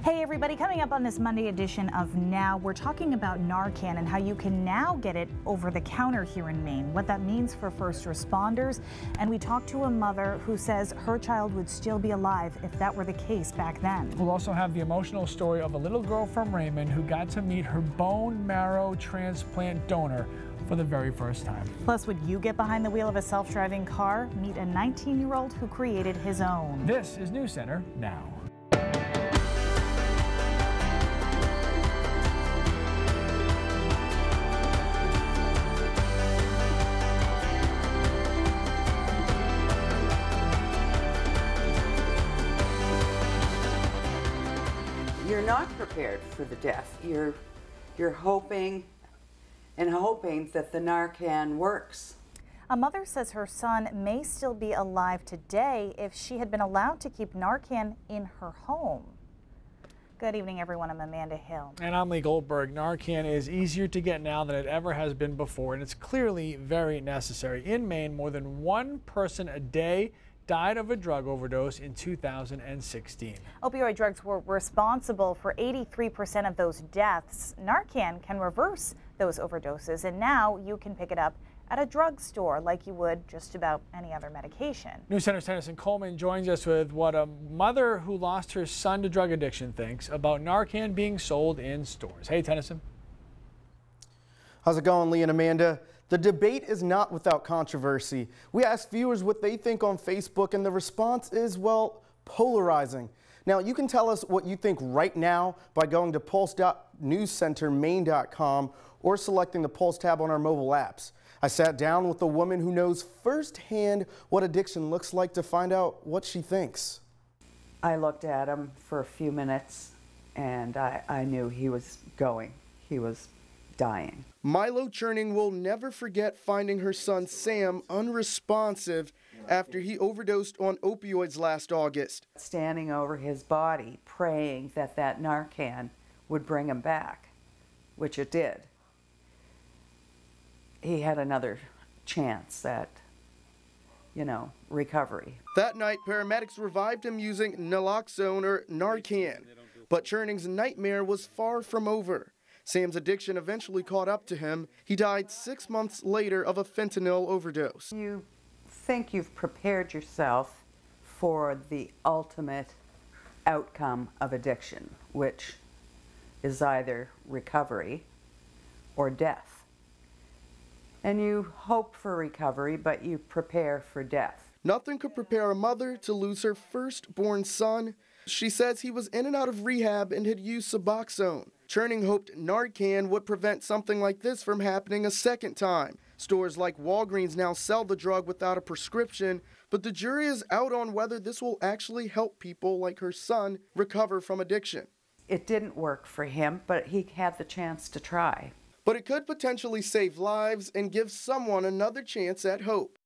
Hey everybody, coming up on this Monday edition of Now, we're talking about Narcan and how you can now get it over the counter here in Maine, what that means for first responders. And we talked to a mother who says her child would still be alive if that were the case back then. We'll also have the emotional story of a little girl from Raymond who got to meet her bone marrow transplant donor for the very first time. Plus, would you get behind the wheel of a self-driving car? Meet a 19-year-old who created his own. This is News Center Now. You're not prepared for the death. You're hoping and hoping that the Narcan works. A mother says her son may still be alive today if she had been allowed to keep Narcan in her home. Good evening, everyone. I'm Amanda Hill. And I'm Lee Goldberg. Narcan is easier to get now than it ever has been before, and it's clearly very necessary. In Maine, more than one person a day died of a drug overdose in 2016. Opioid drugs were responsible for 83% of those deaths. Narcan can reverse those overdoses, and now you can pick it up at a drugstore like you would just about any other medication. News Center's Tennyson Coleman joins us with what a mother who lost her son to drug addiction thinks about Narcan being sold in stores. Hey, Tennyson. How's it going, Lee and Amanda? The debate is not without controversy. We asked viewers what they think on Facebook, and the response is, well, polarizing. Now, you can tell us what you think right now by going to pulse.newscentermaine.com or selecting the Pulse tab on our mobile apps. I sat down with a woman who knows firsthand what addiction looks like to find out what she thinks. I looked at him for a few minutes and I knew he was going. He was dying. Milo Churning will never forget finding her son Sam unresponsive after he overdosed on opioids last August. Standing over his body, praying that that Narcan would bring him back, which it did. He had another chance at, recovery. That night, paramedics revived him using naloxone or Narcan, but Churning's nightmare was far from over. Sam's addiction eventually caught up to him. He died 6 months later of a fentanyl overdose. You think you've prepared yourself for the ultimate outcome of addiction, which is either recovery or death. And you hope for recovery, but you prepare for death. Nothing could prepare a mother to lose her firstborn son. She says he was in and out of rehab and had used Suboxone. Churning hoped Narcan would prevent something like this from happening a second time. Stores like Walgreens now sell the drug without a prescription, but the jury is out on whether this will actually help people like her son recover from addiction. It didn't work for him, but he had the chance to try. But it could potentially save lives and give someone another chance at hope.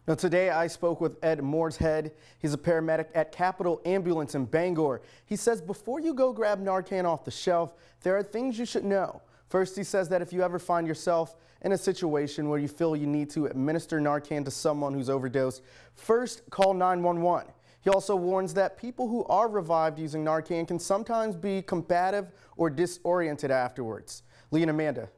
Now today I spoke with Ed Mooreshead. He's a paramedic at Capital Ambulance in Bangor. He says before you go grab Narcan off the shelf, there are things you should know. First, he says that if you ever find yourself in a situation where you feel you need to administer Narcan to someone who's overdosed, first call 911. He also warns that people who are revived using Narcan can sometimes be combative or disoriented afterwards. Lee and Amanda.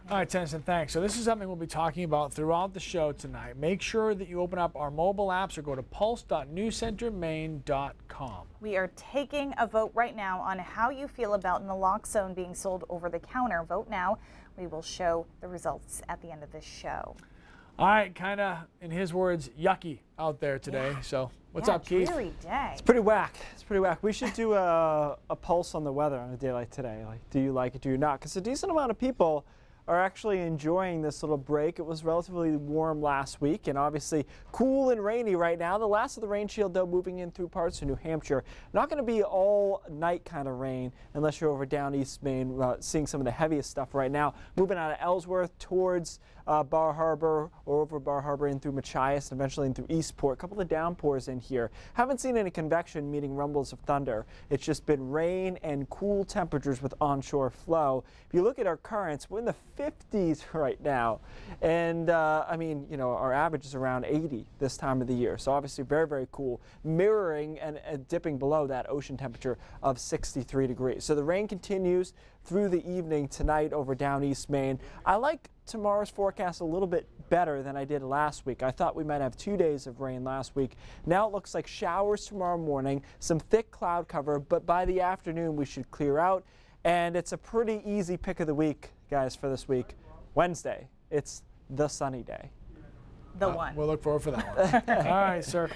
All right, Tennyson, thanks. So this is something we'll be talking about throughout the show tonight. Make sure that you open up our mobile apps or go to pulse.newscentermaine.com. We are taking a vote right now on how you feel about naloxone being sold over the counter. Vote now. We will show the results at the end of this show. All right, kind of, in his words, yucky out there today. Yeah. So what's up, Keith? Dreary day. It's pretty whack. It's pretty whack. We should do a pulse on the weather on a day like today. Like, do you like it, do you not? Because a decent amount of people are actually enjoying this little break. It was relatively warm last week and obviously cool and rainy right now. The last of the rain shield, though, moving in through parts of New Hampshire. Not going to be all night kind of rain unless you're over down East Maine, seeing some of the heaviest stuff right now. Moving out of Ellsworth towards Bar Harbor or over Bar Harbor in through Machias and eventually in through Eastport. A couple of downpours in here. Haven't seen any convection, meaning rumbles of thunder. It's just been rain and cool temperatures with onshore flow. If you look at our currents, we're in the 50s right now. And I mean, you know, our average is around 80 this time of the year. So obviously very, very cool, mirroring and dipping below that ocean temperature of 63 degrees. So the rain continues through the evening tonight over down East Maine. I like tomorrow's forecast a little bit better than I did last week. I thought we might have 2 days of rain last week. Now it looks like showers tomorrow morning, some thick cloud cover, but by the afternoon we should clear out. And it's a pretty easy pick of the week, guys, for this week. Wednesday, it's the sunny day. The one. We'll look forward for that one. All right, sir.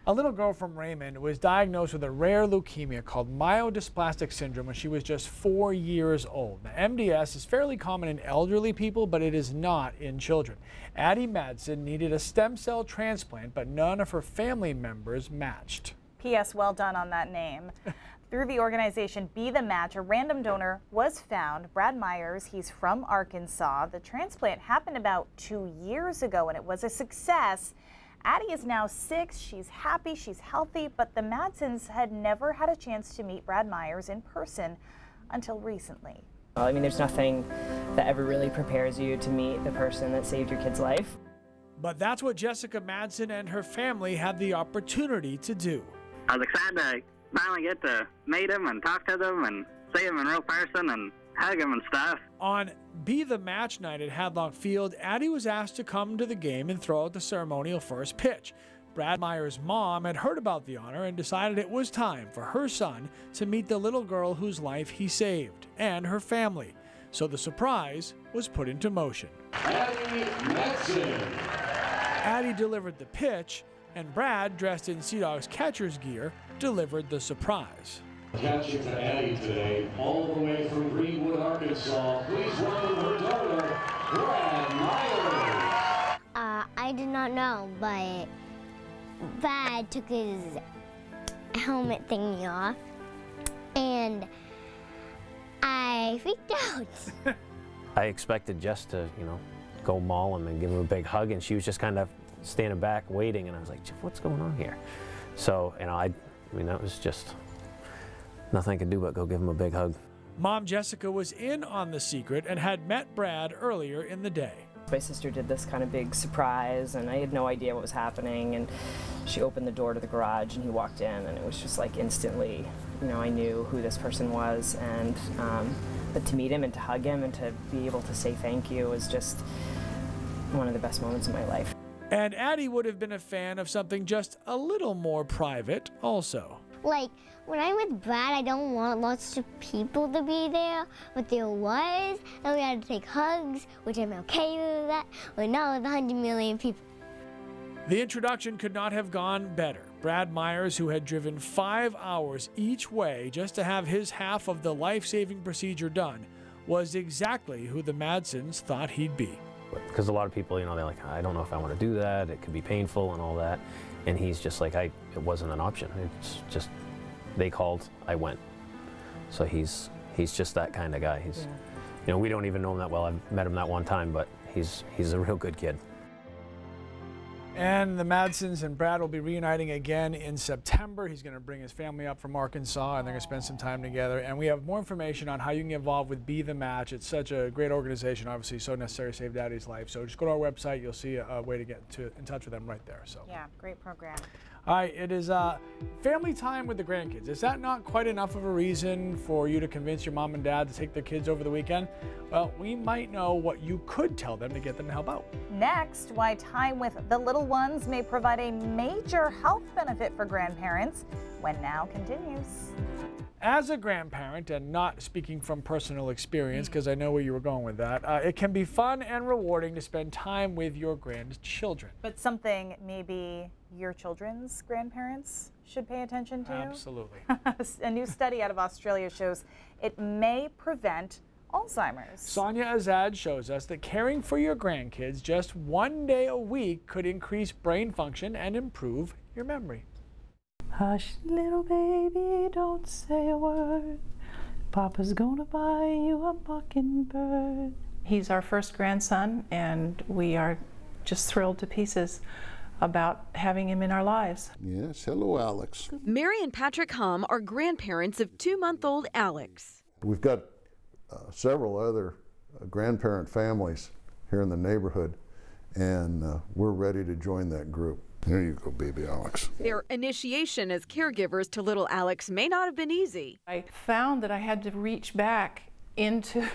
A little girl from Raymond was diagnosed with a rare leukemia called myelodysplastic syndrome when she was just 4 years old. Now, MDS is fairly common in elderly people, but it is not in children. Addie Madsen needed a stem cell transplant, but none of her family members matched. P.S. Well done on that name. Through the organization Be the Match, a random donor was found. Brad Myers, he's from Arkansas. The transplant happened about 2 years ago, and it was a success. Addie is now 6. She's happy, she's healthy, but the Madsens had never had a chance to meet Brad Myers in person until recently. I mean, there's nothing that ever really prepares you to meet the person that saved your kid's life. But that's what Jessica Madsen and her family had the opportunity to do. I was excited to finally get to meet him and talk to them and see him in real person and hug him and stuff. On Be the Match night at Hadlock Field, Addie was asked to come to the game and throw out the ceremonial first pitch. Brad Myers' mom had heard about the honor and decided it was time for her son to meet the little girl whose life he saved and her family. So the surprise was put into motion. Addie Madsen. Addie delivered the pitch, and Brad, dressed in Sea Dogs catcher's gear, delivered the surprise. Catching to Addie today, all the way from Greenwood, Arkansas. Please welcome her daughter, Brad Myers. I did not know, but Brad took his helmet thingy off, and I freaked out. I expected Jess to, you know, go maul him and give him a big hug, and she was just kind of standing back waiting, and I was like, what's going on here? So, you know, I mean, that was just nothing I could do but go give him a big hug. Mom Jessica was in on the secret and had met Brad earlier in the day. My sister did this kind of big surprise, and I had no idea what was happening, and she opened the door to the garage, and he walked in, and it was just like instantly, you know, I knew who this person was, and but to meet him and to hug him and to be able to say thank you was just one of the best moments of my life. And Addie would have been a fan of something just a little more private also. Like, when I'm with Brad, I don't want lots of people to be there, but there was, and we had to take hugs, which I'm okay with that, but not with 100 million people. The introduction could not have gone better. Brad Myers, who had driven 5 hours each way just to have his half of the life-saving procedure done, was exactly who the Madsens thought he'd be. Because a lot of people, you know, they're like, I don't know if I want to do that, it could be painful and all that. And he's just like, it wasn't an option. It's just, they called, I went. So he's just that kind of guy. He's, you know, we don't even know him that well. I've met him that one time, but he's a real good kid. And the Madsens and Brad will be reuniting again in September. He's going to bring his family up from Arkansas, and they're going to spend some time together. And we have more information on how you can get involved with Be the Match. It's such a great organization, obviously so necessary to save Daddy's life. So just go to our website. You'll see a way to get in touch with them right there. So Yeah, great program. all right, it is family time with the grandkids. Is that not quite enough of a reason for you to convince your mom and dad to take their kids over the weekend? Well, we might know what you could tell them to get them to help out. Next, why time with the little ones may provide a major health benefit for grandparents. When Now continues. As a grandparent, and not speaking from personal experience, because I know where you were going with that, it can be fun and rewarding to spend time with your grandchildren. But something maybe your children's grandparents should pay attention to? Absolutely. A new study out of Australia shows it may prevent Alzheimer's. Sonia Azad shows us that caring for your grandkids just 1 day a week could increase brain function and improve your memory. Hush, little baby, don't say a word. Papa's gonna buy you a mockingbird. He's our first grandson, and we are just thrilled to pieces about having him in our lives. Yes, hello, Alex. Mary and Patrick Hum are grandparents of 2-month-old Alex. We've got several other grandparent families here in the neighborhood, and we're ready to join that group. Here you go, baby Alex. Their initiation as caregivers to little Alex may not have been easy. I found that I had to reach back into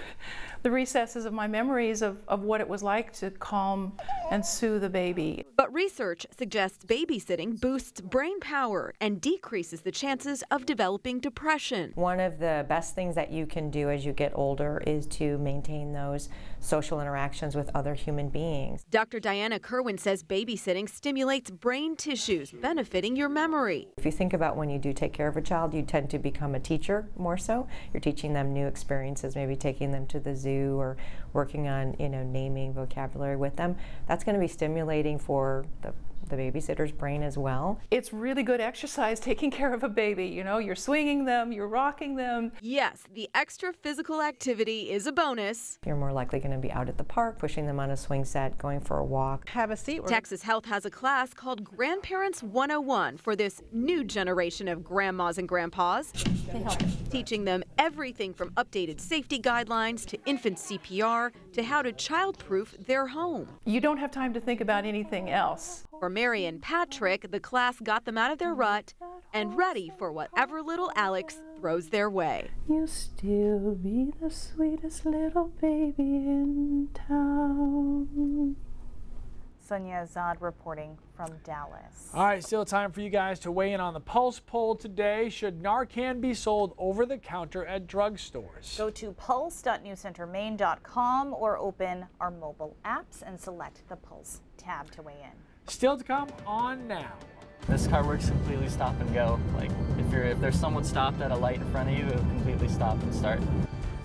the recesses of my memories of what it was like to calm and soothe a baby. But research suggests babysitting boosts brain power and decreases the chances of developing depression. One of the best things that you can do as you get older is to maintain those social interactions with other human beings. Dr. Diana Kerwin says babysitting stimulates brain tissues, benefiting your memory. If you think about when you do take care of a child, you tend to become a teacher more so. You're teaching them new experiences, maybe taking them to the zoo or working on, naming vocabulary with them. That's going to be stimulating for the babysitter's brain as well. It's really good exercise taking care of a baby. You're swinging them, you're rocking them. Yes, the extra physical activity is a bonus. You're more likely going to be out at the park, pushing them on a swing set, going for a walk. Have a seat. Texas Health has a class called Grandparents 101 for this new generation of grandmas and grandpas, teaching them everything from updated safety guidelines to infant CPR to how to child-proof their home. You don't have time to think about anything else. For Mary and Patrick, the class got them out of their rut and ready for whatever little Alex throws their way. You'll still be the sweetest little baby in town. Sonia Azad reporting from Dallas. All right, still time for you guys to weigh in on the Pulse poll today. Should Narcan be sold over the counter at drugstores? Go to pulse.newscentermaine.com or open our mobile apps and select the Pulse tab to weigh in. Still to come on Now. This car works completely stop and go. Like if there's someone stopped at a light in front of you, it'll completely stop and start.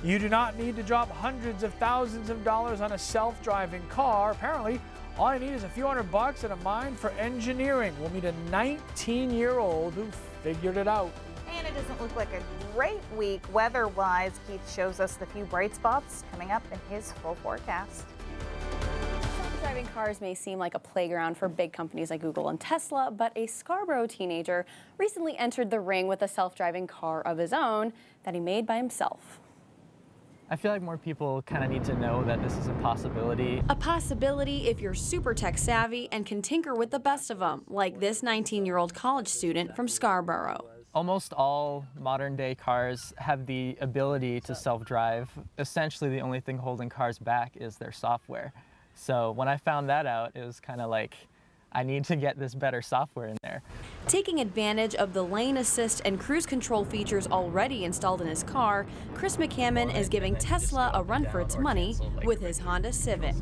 You do not need to drop hundreds of thousands of dollars on a self-driving car. Apparently, all you need is a few $100 and a mind for engineering. We'll meet a 19-year-old who figured it out. And it doesn't look like a great week weather-wise. Keith shows us the few bright spots coming up in his full forecast. Self-driving cars may seem like a playground for big companies like Google and Tesla, but a Scarborough teenager recently entered the ring with a self-driving car of his own that he made by himself. I feel like more people kind of need to know that this is a possibility. A possibility if you're super tech savvy and can tinker with the best of them, like this 19-year-old college student from Scarborough. Almost all modern day cars have the ability to self-drive. Essentially, the only thing holding cars back is their software. So when I found that out, it was kind of like, I need to get this better software in there. Taking advantage of the lane assist and cruise control features already installed in his car, Chris McCammon is giving Tesla a run for its money with his Honda Civic.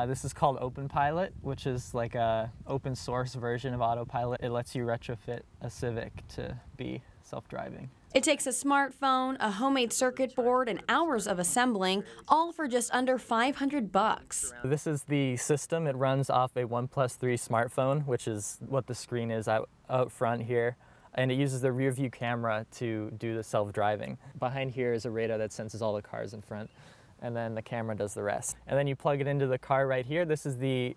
This is called OpenPilot, which is like a open source version of Autopilot. It lets you retrofit a Civic to be self-driving. It takes a smartphone, a homemade circuit board, and hours of assembling, all for just under $500. This is the system. It runs off a OnePlus 3 smartphone, which is what the screen is out front here. And it uses the rear view camera to do the self-driving. Behind here is a radar that senses all the cars in front, and then the camera does the rest. And then you plug it into the car right here. This is the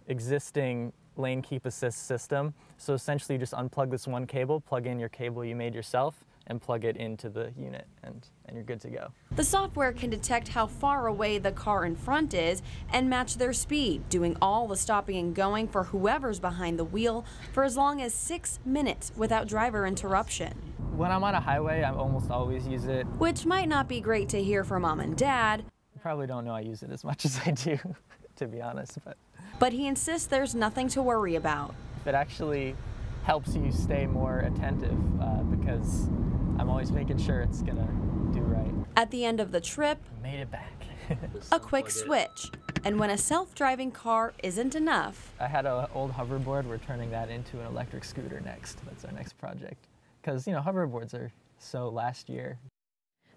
existing lane keep assist system. So essentially you just unplug this one cable, plug in your cable you made yourself, and plug it into the unit, and you're good to go. The software can detect how far away the car in front is and match their speed, doing all the stopping and going for whoever's behind the wheel for as long as 6 minutes without driver interruption. When I'm on a highway, I almost always use it. Which might not be great to hear from Mom and Dad. You probably don't know I use it as much as I do, to be honest. But he insists there's nothing to worry about. It actually helps you stay more attentive because I'm always making sure it's gonna do right. At the end of the trip, made it back. A quick switch. And when a self-driving car isn't enough, I had an old hoverboard. We're turning that into an electric scooter next. That's our next project. Because, hoverboards are so last year.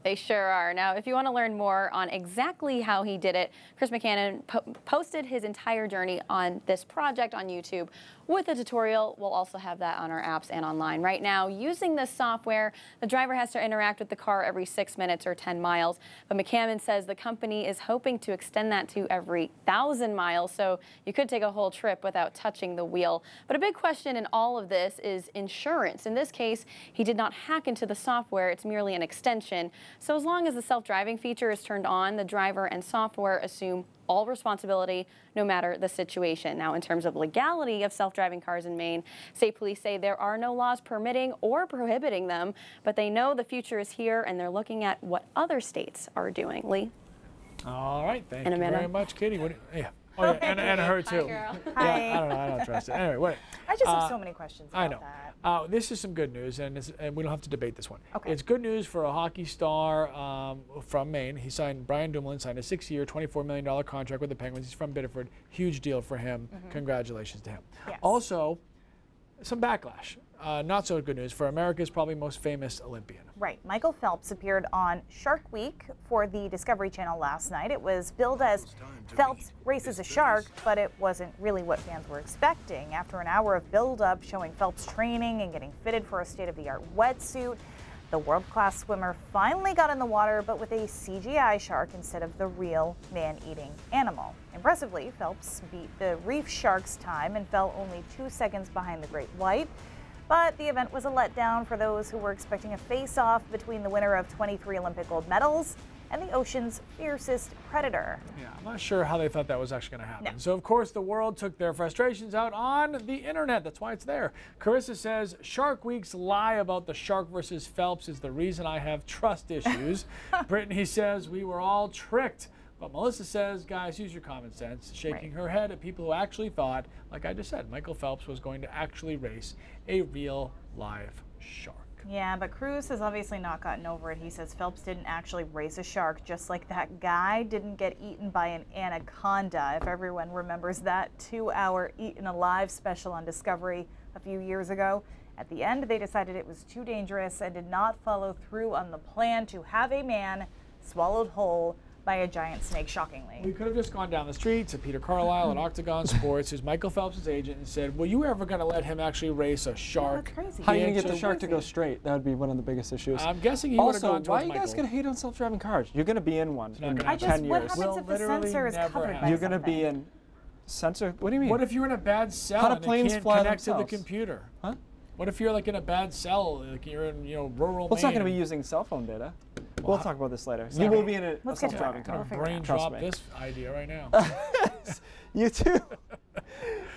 They sure are. Now, if you want to learn more on exactly how he did it, Chris McCammon posted his entire journey on this project on YouTube. with a tutorial. We'll also have that on our apps and online. Right now, using this software, the driver has to interact with the car every 6 minutes or 10 miles. But McCammon says the company is hoping to extend that to every 1,000 miles, so you could take a whole trip without touching the wheel. But a big question in all of this is insurance. In this case, he did not hack into the software. It's merely an extension. So as long as the self-driving feature is turned on, the driver and software assume all responsibility, no matter the situation. Now, in terms of legality of self-driving cars in Maine, state police say there are no laws permitting or prohibiting them, but they know the future is here, and they're looking at what other states are doing. Lee? All right, thank And you Amanda? very much, Katie. Oh, yeah, and her too. Hi. Yeah, I don't trust it. Anyway, what? I just have so many questions about I know. that. This is some good news, and we don't have to debate this one. Okay. It's good news for a hockey star from Maine. Brian Dumoulin signed a 6-year, $24 million contract with the Penguins. He's from Biddeford. Huge deal for him. Congratulations to him. Yes. Also, some backlash. Not so good news for America's probably most famous Olympian. Right. Michael Phelps appeared on Shark Week for the Discovery Channel last night. It was billed as Phelps races a shark, but it wasn't really what fans were expecting. After an hour of build-up showing Phelps training and getting fitted for a state-of-the-art wetsuit, the world-class swimmer finally got in the water, but with a CGI shark instead of the real man-eating animal. Impressively, Phelps beat the reef shark's time and fell only 2 seconds behind the great white. But the event was a letdown for those who were expecting a face-off between the winner of 23 Olympic gold medals and the ocean's fiercest predator. Yeah, I'm not sure how they thought that was actually going to happen. No. So, of course, the world took their frustrations out on the internet. That's why it's there. Carissa says, Shark Week's lie about the shark versus Phelps is the reason I have trust issues. Brittany says, we were all tricked. But Melissa says, guys, use your common sense, shaking her head at people who actually thought, like I just said, Michael Phelps was going to actually race a real live shark. Yeah, but Cruz has obviously not gotten over it. He says Phelps didn't actually race a shark, just like that guy didn't get eaten by an anaconda. If everyone remembers that 2-hour Eaten Alive special on Discovery a few years ago. At the end, they decided it was too dangerous and did not follow through on the plan to have a man swallowed whole by a giant snake, shockingly. We could have just gone down the street to Peter Carlisle at Octagon Sports, who's Michael Phelps' agent, and said, were you ever going to let him actually race a shark? Yeah, that's crazy. How are you going to get the shark to go straight? That would be one of the biggest issues. I'm guessing he would have gone towards why are you Michael. guys going to hate on self-driving cars? You're going to be in one in 10 years. What happens if the sensor is covered by You're going to be in sensor? What do you mean? What if you're in a bad cell How do and planes it can't fly connect to the themselves? computer? Huh? What if you're like in a bad cell, like you're in rural Well, it's not Maine? going to be using cell phone data. We'll talk about this later. Okay. You will be in a Let's get to self-driving it. car. We'll Brain Trust drop me. this idea right now. You too.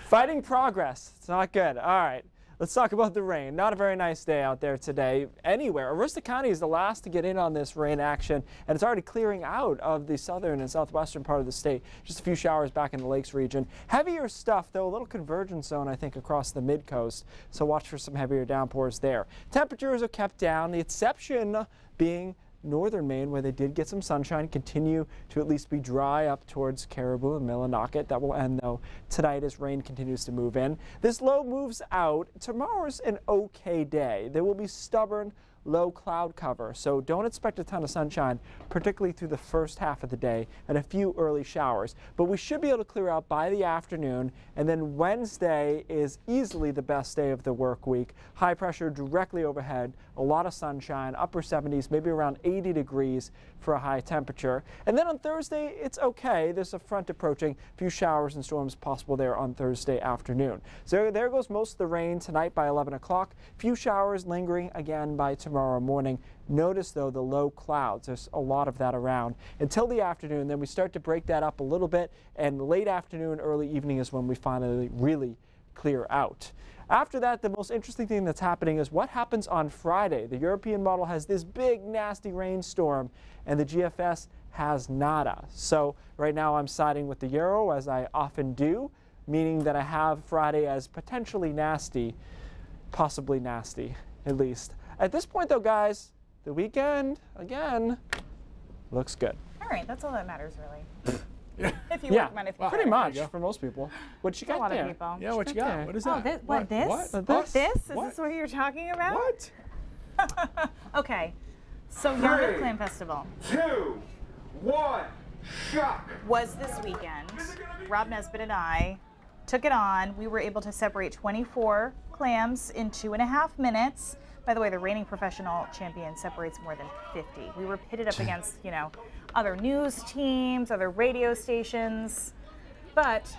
Fighting progress. It's not good. All right. Let's talk about the rain. Not a very nice day out there today anywhere. Aroostook County is the last to get in on this rain action, and it's already clearing out of the southern and southwestern part of the state. Just a few showers back in the Lakes region. Heavier stuff, though, a little convergence zone, I think, across the mid-coast, so watch for some heavier downpours there. Temperatures are kept down, the exception being northern Maine, where they did get some sunshine, continue to at least be dry up towards Caribou and Millinocket. That will end, though, tonight as rain continues to move in. This low moves out. Tomorrow's an okay day. There will be stubborn low cloud cover, so don't expect a ton of sunshine, particularly through the first half of the day, and a few early showers. But we should be able to clear out by the afternoon, and then Wednesday is easily the best day of the work week. High pressure directly overhead, a lot of sunshine, upper 70s, maybe around 80 degrees for a high temperature. And then on Thursday, it's okay. There's a front approaching, a few showers and storms possible there on Thursday afternoon. So there goes most of the rain tonight by 11 o'clock. Few showers lingering again by tomorrow morning. Notice, though, the low clouds. There's a lot of that around until the afternoon. Then we start to break that up a little bit, and late afternoon, early evening is when we finally really clear out. After that, the most interesting thing that's happening is what happens on Friday. The European model has this big, nasty rainstorm, and the GFS has nada. So right now I'm siding with the Euro, as I often do, meaning that I have Friday as potentially nasty, possibly nasty, at least. At this point, though, guys, the weekend, again, looks good. All right, that's all that matters, really. If you Yeah, work Monday through well, pretty Friday. much for most people. What you A got lot there? of people. Yeah, what you got? there? What is Oh, that? this, what, this? What? This? Is What? this what you're talking about? What? Okay, so Yarmouth Clam Festival 2, 1, shock. was this weekend. Rob Nesbitt and I took it on. We were able to separate 24 clams in 2.5 minutes. By the way, the reigning professional champion separates more than 50. We were pitted up against, you know, other news teams, other radio stations, but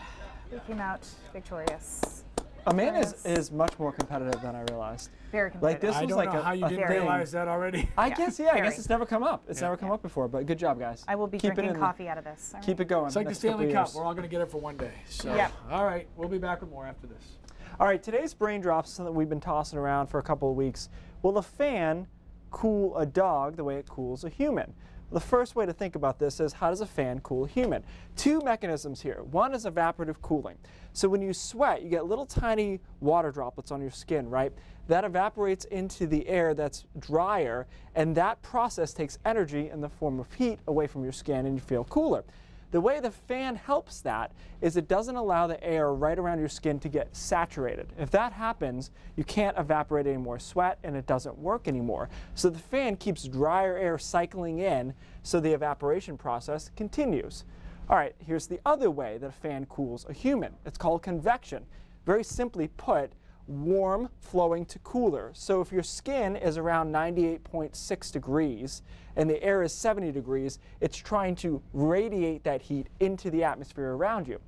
we came out victorious. Amanda is much more competitive than I realized. Very competitive. Like this I was don't like know how you didn't realize that already. I guess, yeah, I very. guess it's never come up. It's never come up before, but good job, guys. I will be drinking coffee out of this. All Keep right. it going. It's like the next couple Stanley Cup. years. We're all going to get it for one day. So, Yep. all right, we'll be back with more after this. All right, today's brain drops is something we've been tossing around for a couple of weeks. Will a fan cool a dog the way it cools a human? The first way to think about this is, how does a fan cool a human? Two mechanisms here. One is evaporative cooling. So when you sweat, you get little tiny water droplets on your skin, right? That evaporates into the air that's drier, and that process takes energy in the form of heat away from your skin, and you feel cooler. The way the fan helps that is it doesn't allow the air right around your skin to get saturated. If that happens, you can't evaporate any more sweat and it doesn't work anymore. So the fan keeps drier air cycling in so the evaporation process continues. All right, here's the other way that a fan cools a human. It's called convection. Very simply put, warm flowing to cooler. So if your skin is around 98.6 degrees and the air is 70 degrees, it's trying to radiate that heat into the atmosphere around you.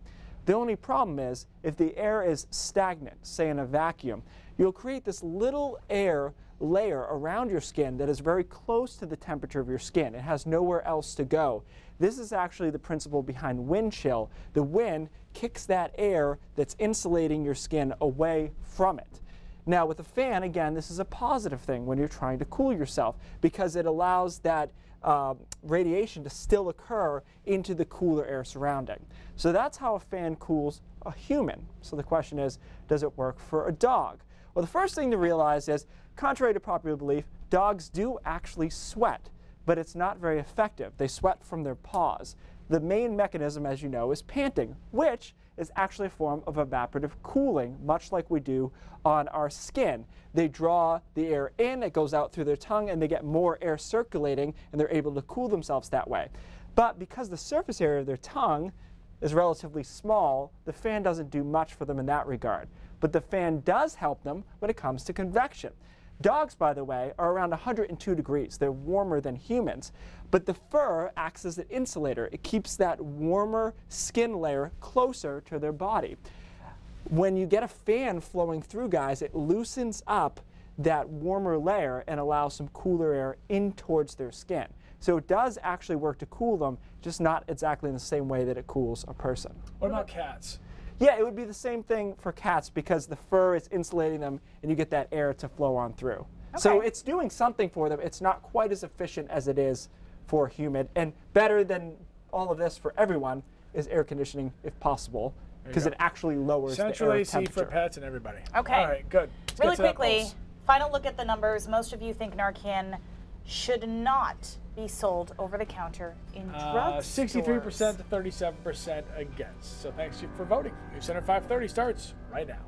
The only problem is, if the air is stagnant, say in a vacuum, you'll create this little air layer around your skin that is very close to the temperature of your skin. It has nowhere else to go. This is actually the principle behind wind chill. The wind kicks that air that's insulating your skin away from it. Now with a fan, again, this is a positive thing when you're trying to cool yourself, because it allows that radiation to still occur into the cooler air surrounding. So that's how a fan cools a human. So the question is, does it work for a dog? Well, the first thing to realize is, contrary to popular belief, dogs do actually sweat, but it's not very effective. They sweat from their paws. The main mechanism, as you know, is panting, which is actually a form of evaporative cooling, much like we do on our skin. They draw the air in, it goes out through their tongue, and they get more air circulating, and they're able to cool themselves that way. But because the surface area of their tongue is relatively small, the fan doesn't do much for them in that regard. But the fan does help them when it comes to convection. Dogs, by the way, are around 102 degrees. They're warmer than humans. But the fur acts as an insulator. It keeps that warmer skin layer closer to their body. When you get a fan flowing through, guys, it loosens up that warmer layer and allows some cooler air in towards their skin. So it does actually work to cool them, just not exactly in the same way that it cools a person. What about cats? Yeah, it would be the same thing for cats, because the fur is insulating them and you get that air to flow on through. Okay. So it's doing something for them. It's not quite as efficient as it is for a human. And better than all of this for everyone is air conditioning, if possible, because it actually lowers Central the air AC temperature. for pets and everybody. Okay. All right, good. Let's Really get to that quickly, pulse. final look at the numbers. Most of you think Narcan should not be sold over the counter in drug 63% to 37% against. So thanks for voting. News Center 530 starts right now.